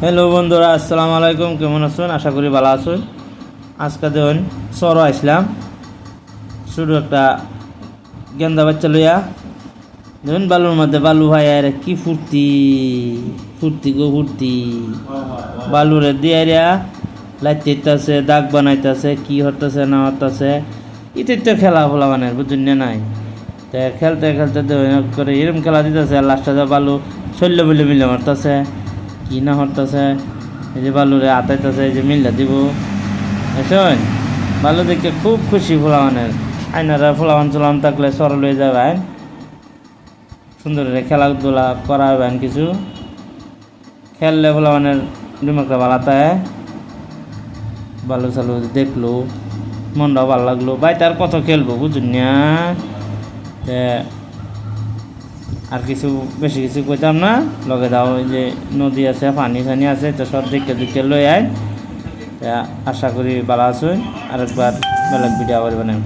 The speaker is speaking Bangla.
হ্যালো বন্ধুরা, আসসালামু আলাইকুম। কেমন আছেন? আশা করি ভালো আছেন। আজকে দেখুন সরো আসলাম, শুধু একটা গেন্দা বাচ্চা লইয়া। দেখুন বালুর মধ্যে বালু ভাই আর কি ফুর্তি ফুর্তি গো ফুর্তি। বালুরে দিয়ে লাইতেছে, দাগ বানাইতেছে, কি হতেছে না হতেছে, এটাই তো খেলা ফোলা মানে বুঝুন না নাই। তো খেলতে খেলতে করে এরকম খেলা দিতেছে, আর লাস্টে বালু শৈল্য মিলে মিলে মারতেছে, কি না হরতেছে। এই যে বালুরে আতাইতেছে, এই যে মিল্লা দিব বুঝছেন। বালু দেখতে খুব খুশি ফোলাওয়ানের। আইনারা ফোলাওয়ান চোলান থাকলে সরল হয়ে যাবেন, সুন্দর খেলাধুলা করাবেন, কিছু খেললে ফোলাওয়ানের দিমাগটা ভালো থাকে। বালু চালু দেখলো মনটাও ভালো লাগলো। ভাই তার কত খেলবো বুঝুন না। আর কিছু বেশি কিছু কইতাম না, লগে দাও ওই যে নদী আছে, পানি ফানি আছে, তো সব দেখতে দেখতে লই আয়। আশা করি ভালো আছেন। আরেকবার বেলেগ ভিডিও আবার বানাই।